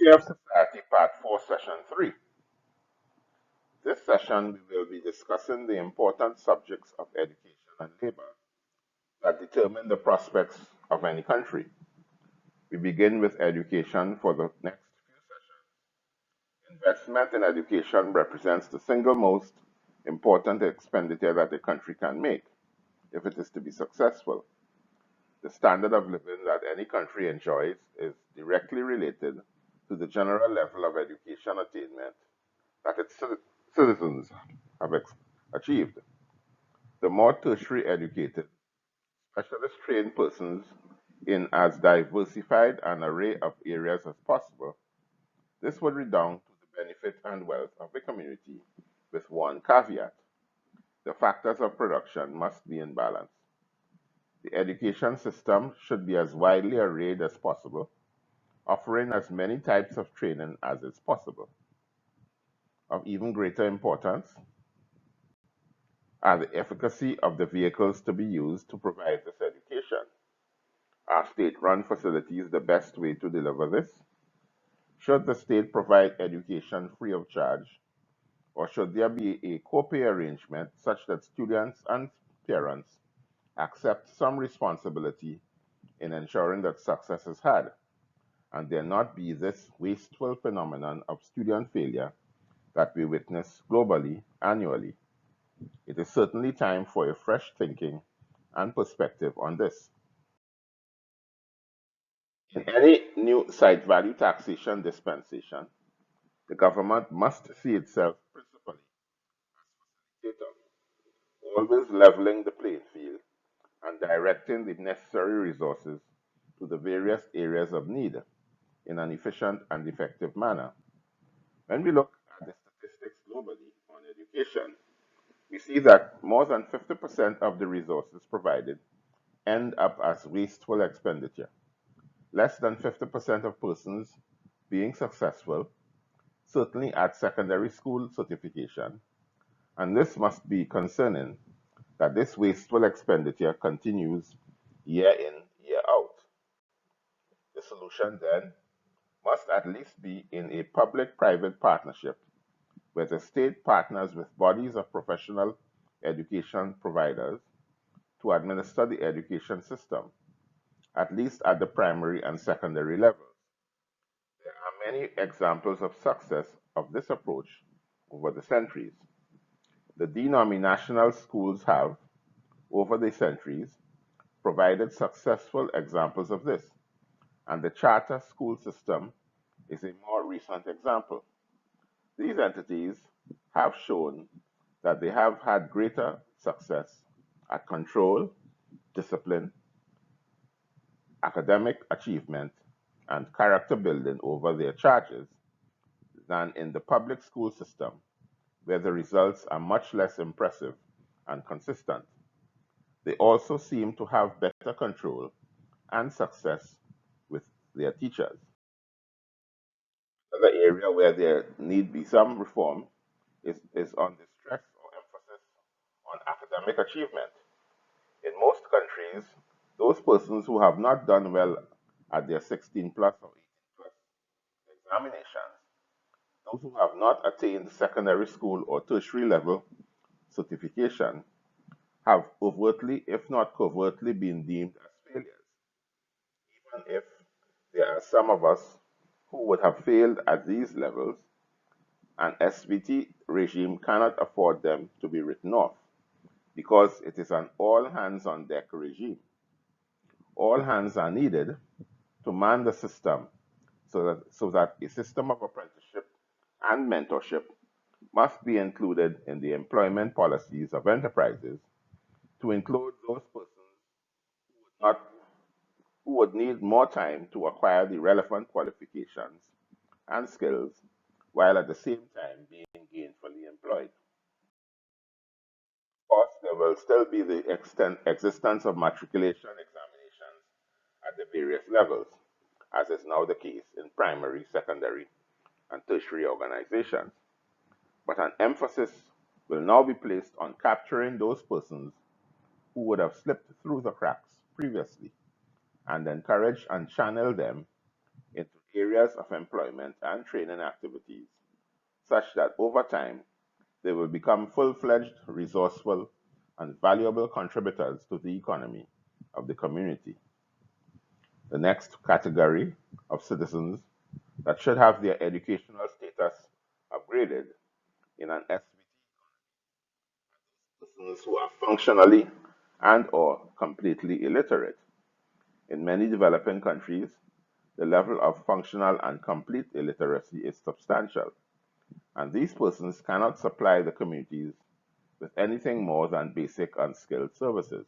History of Society, Part 4, Session 3. This session we will be discussing the important subjects of education and labor that determine the prospects of any country. We begin with education for the next few sessions. Investment in education represents the single most important expenditure that a country can make if it is to be successful. The standard of living that any country enjoys is directly related to the general level of education attainment that its citizens have achieved. The more tertiary educated, specialist trained persons in as diversified an array of areas as possible, this would redound to the benefit and wealth of the community, with one caveat: the factors of production must be in balance. The education system should be as widely arrayed as possible, offering as many types of training as is possible. Of even greater importance are the efficacy of the vehicles to be used to provide this education. Are state-run facilities the best way to deliver this? Should the state provide education free of charge, or should there be a co-pay arrangement such that students and parents accept some responsibility in ensuring that success is had, and there not be this wasteful phenomenon of student failure that we witness globally annually? It is certainly time for a fresh thinking and perspective on this. In any new site value taxation dispensation, the government must see itself principally as facilitator, always leveling the playing field and directing the necessary resources to the various areas of need in an efficient and effective manner. When we look at the statistics globally on education, we see that more than 50% of the resources provided end up as wasteful expenditure. Less than 50% of persons being successful, certainly at secondary school certification, and this must be concerning that this wasteful expenditure continues year in, year out. The solution then must at least be in a public private partnership where the state partners with bodies of professional education providers to administer the education system, at least at the primary and secondary levels. There are many examples of success of this approach over the centuries. The denominational schools have, over the centuries, provided successful examples of this, and the charter school system is a more recent example. These entities have shown that they have had greater success at control, discipline, academic achievement, and character building over their charges than in the public school system, where the results are much less impressive and consistent. They also seem to have better control and success with their teachers. Another area where there need be some reform is on the stress or emphasis on academic achievement. In most countries, those persons who have not done well at their 16 plus or 18 plus examinations, those who have not attained secondary school or tertiary level certification, have overtly, if not covertly, been deemed as failures, even if there are some of us who would have failed at these levels. An SVT regime cannot afford them to be written off because it is an all hands on deck regime. All hands are needed to man the system so that a system of apprenticeship and mentorship must be included in the employment policies of enterprises to include those persons not, who would need more time to acquire the relevant qualifications and skills while at the same time being gainfully employed. Of course, there will still be the existence of matriculation examinations at the various levels, as is now the case in primary, secondary, and tertiary organizations. But an emphasis will now be placed on capturing those persons who would have slipped through the cracks previously and encourage and channel them into areas of employment and training activities, such that over time they will become full-fledged, resourceful, and valuable contributors to the economy of the community. The next category of citizens that should have their educational status upgraded in an SVT, persons who are functionally and or completely illiterate. In many developing countries, the level of functional and complete illiteracy is substantial, and these persons cannot supply the communities with anything more than basic unskilled services.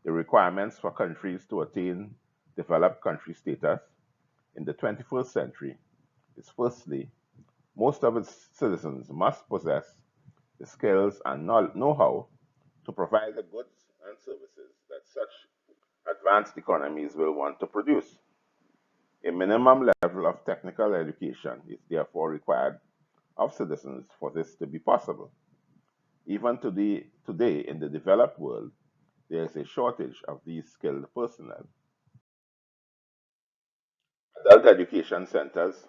The requirements for countries to attain developed country status in the 21st century is firstly, most of its citizens must possess the skills and know-how to provide the goods and services that such advanced economies will want to produce. A minimum level of technical education is therefore required of citizens for this to be possible. Even today in the developed world, there is a shortage of these skilled personnel. Adult education centers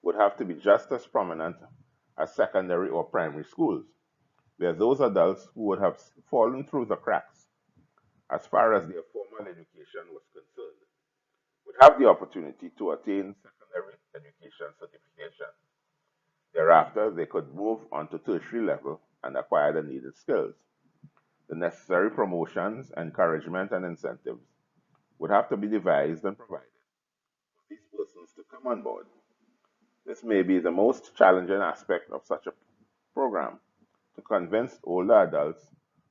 would have to be just as prominent as secondary or primary schools, where those adults who would have fallen through the cracks as far as their formal education was concerned would have the opportunity to attain secondary education certification. Thereafter, they could move on to tertiary level and acquire the needed skills. The necessary promotions, encouragement, and incentives would have to be devised and provided for these persons to come on board. This may be the most challenging aspect of such a program, to convince older adults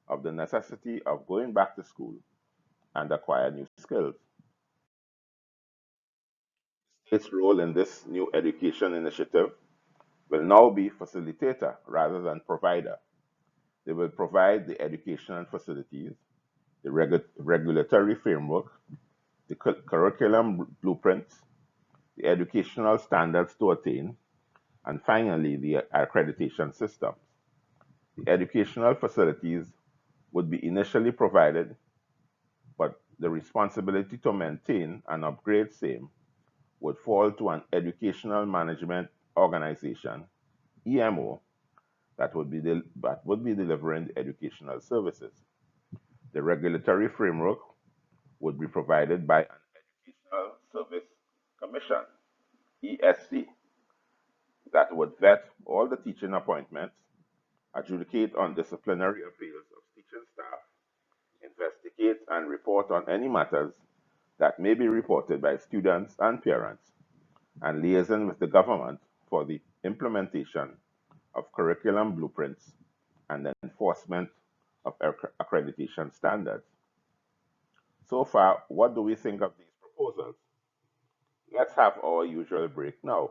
of the necessity of going back to school and acquire new skills. Its role in this new education initiative will now be facilitator rather than provider. They will provide the education and facilities, the regulatory framework, the curriculum blueprints, the educational standards to attain, and finally, the accreditation systems. The educational facilities would be initially provided, but the responsibility to maintain and upgrade same would fall to an educational management organization, EMO, that would be delivering the educational services. The regulatory framework would be provided by an Educational Service Commission, ESC, that would vet all the teaching appointments, adjudicate on disciplinary appeals of teaching staff, investigate and report on any matters that may be reported by students and parents, and liaison with the government for the implementation of curriculum blueprints and the enforcement of accreditation standards. So far, what do we think of these proposals? Let's have our usual break now.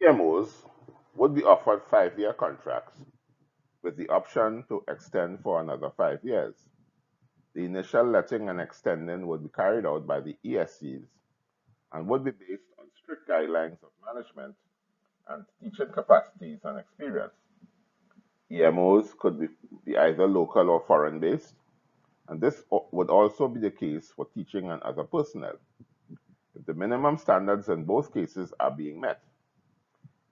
CMOs would be offered 5-year contracts with the option to extend for another 5 years. The initial letting and extending would be carried out by the ESCs and would be based on strict guidelines of management and teaching capacities and experience. EMOs could be either local or foreign based, and this would also be the case for teaching and other personnel. If the minimum standards in both cases are being met,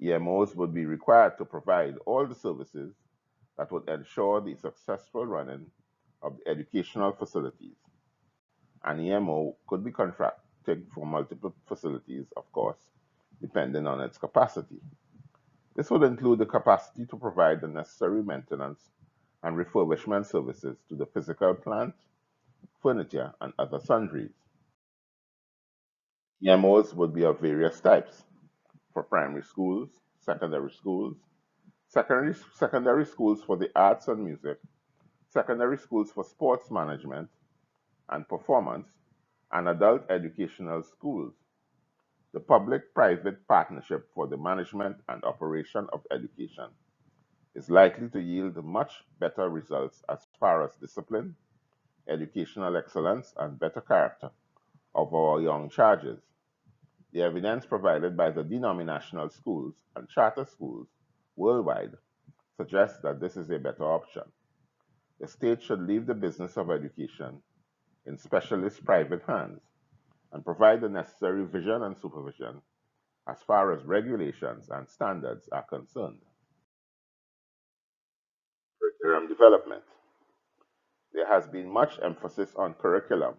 EMOs would be required to provide all the services that would ensure the successful running of the educational facilities. An EMO could be contracted for multiple facilities, of course, depending on its capacity. This would include the capacity to provide the necessary maintenance and refurbishment services to the physical plant, furniture, and other sundries. EMOs would be of various types for primary schools, secondary schools for the arts and music, secondary schools for sports management and performance, and adult educational schools. The public-private partnership for the management and operation of education is likely to yield much better results as far as discipline, educational excellence, and better character of our young charges. The evidence provided by the denominational schools and charter schools worldwide suggests that this is a better option. The state should leave the business of education in specialist private hands and provide the necessary vision and supervision as far as regulations and standards are concerned. Curriculum development. There has been much emphasis on curriculum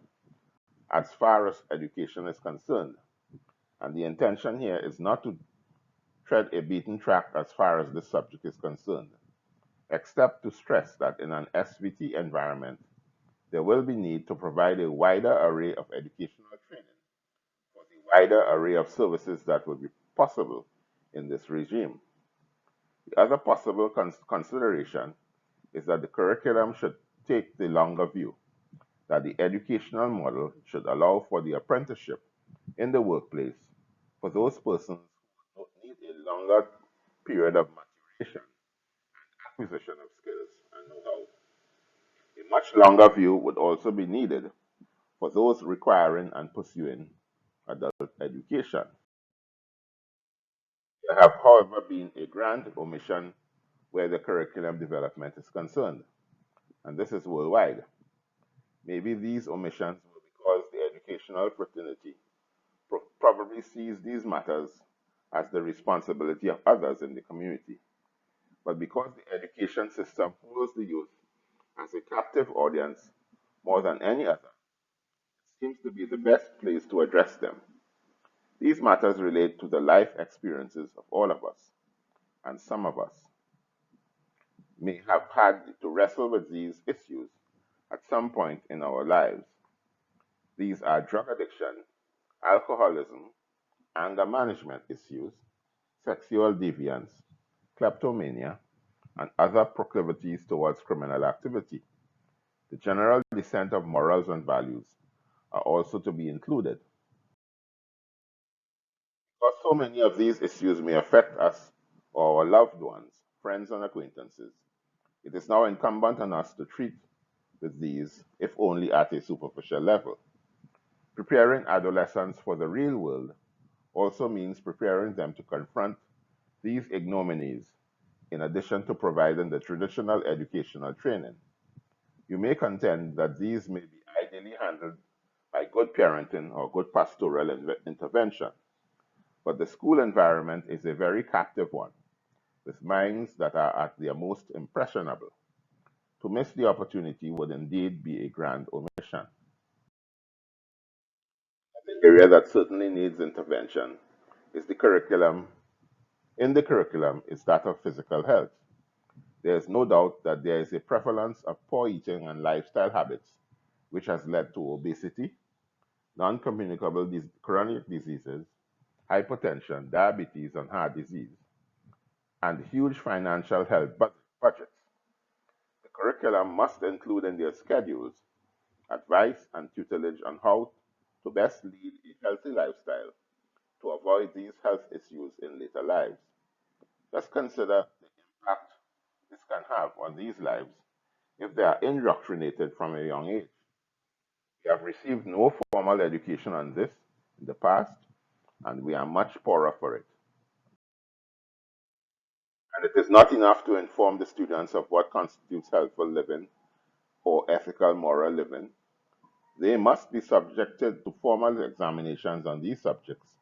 as far as education is concerned, and the intention here is not to tread a beaten track as far as this subject is concerned, except to stress that in an SVT environment, there will be need to provide a wider array of educational training for the wider array of services that will be possible in this regime. The other possible consideration is that the curriculum should take the longer view, that the educational model should allow for the apprenticeship in the workplace for those persons who need a longer period of maturation, acquisition of skills, and know-how. A much longer view would also be needed for those requiring and pursuing adult education. There have, however, been a grand omission where the curriculum development is concerned, and this is worldwide. Maybe these omissions were because the educational fraternity probably sees these matters as the responsibility of others in the community. But because the education system holds the youth as a captive audience more than any other, it seems to be the best place to address them. These matters relate to the life experiences of all of us, and some of us may have had to wrestle with these issues at some point in our lives. These are drug addiction, alcoholism, anger management issues, sexual deviance, kleptomania, and other proclivities towards criminal activity. The general descent of morals and values are also to be included. Because so many of these issues may affect us or our loved ones, friends, and acquaintances, it is now incumbent on us to treat with these, if only at a superficial level. Preparing adolescents for the real world also means preparing them to confront these ignominies in addition to providing the traditional educational training. You may contend that these may be ideally handled by good parenting or good pastoral intervention, but the school environment is a very captive one, with minds that are at their most impressionable. To miss the opportunity would indeed be a grand omission. The area that certainly needs intervention is the curriculum. In the curriculum is that of physical health. There is no doubt that there is a prevalence of poor eating and lifestyle habits, which has led to obesity, non-communicable chronic diseases, hypertension, diabetes, and heart disease, and huge financial health budgets. The curriculum must include in their schedules advice and tutelage on how to best lead a healthy lifestyle to avoid these health issues in later lives. Just consider the impact this can have on these lives if they are indoctrinated from a young age. We have received no formal education on this in the past, and we are much poorer for it. And it is not enough to inform the students of what constitutes healthful living or ethical moral living. They must be subjected to formal examinations on these subjects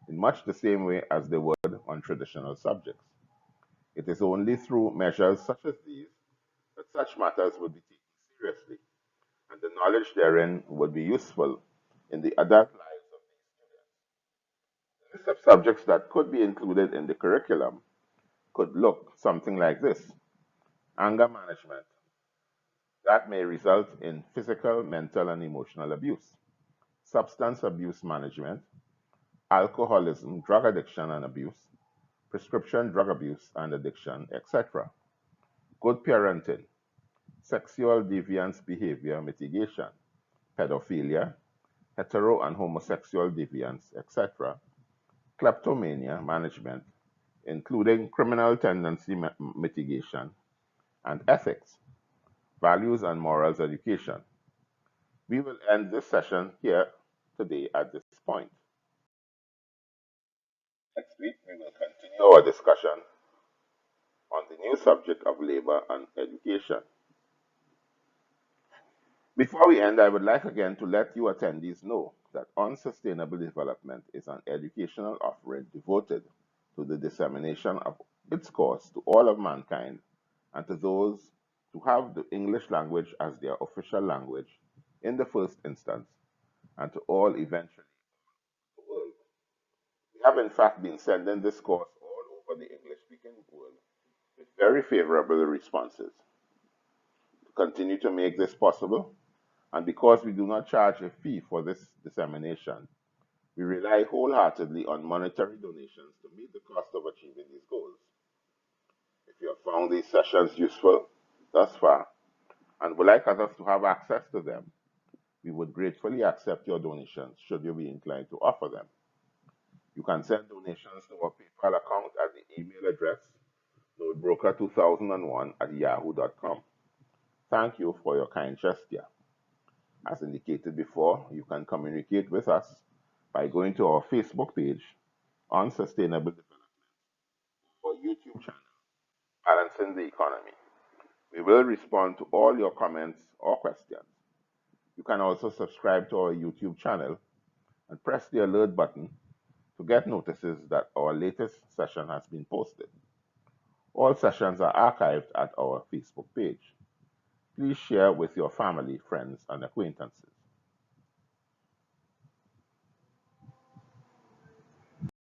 in much the same way as they would on traditional subjects. It is only through measures such as these that such matters would be taken seriously, and the knowledge therein would be useful in the adult lives of these students. The list of subjects that could be included in the curriculum could look something like this: anger management, that may result in physical, mental, and emotional abuse; substance abuse management; alcoholism, drug addiction and abuse; prescription drug abuse and addiction, etc. Good parenting; sexual deviance behavior mitigation; pedophilia; hetero and homosexual deviance, etc. Kleptomania management, including criminal tendency mitigation; and ethics, values and morals education. We will end this session here today at this point. Next week, we will continue our discussion on the new subject of labor and education. Before we end, I would like again to let you attendees know that Unsustainable Development is an educational offering devoted to the dissemination of its course to all of mankind and to those who have the English language as their official language in the first instance, and to all eventually in the world. We have in fact been sending this course all over the English-speaking world with very favorable responses. To continue to make this possible, and because we do not charge a fee for this dissemination, we rely wholeheartedly on monetary donations to meet the cost of achieving these goals. If you have found these sessions useful thus far and would like others to have access to them, we would gratefully accept your donations should you be inclined to offer them. You can send donations to our PayPal account at the email address notebroker2001@yahoo.com. Thank you for your kind gesture. As indicated before, you can communicate with us by going to our Facebook page on Sustainable Development or YouTube channel, Balancing the Economy. We will respond to all your comments or questions. You can also subscribe to our YouTube channel and press the alert button to get notices that our latest session has been posted. All sessions are archived at our Facebook page. Please share with your family, friends, and acquaintances.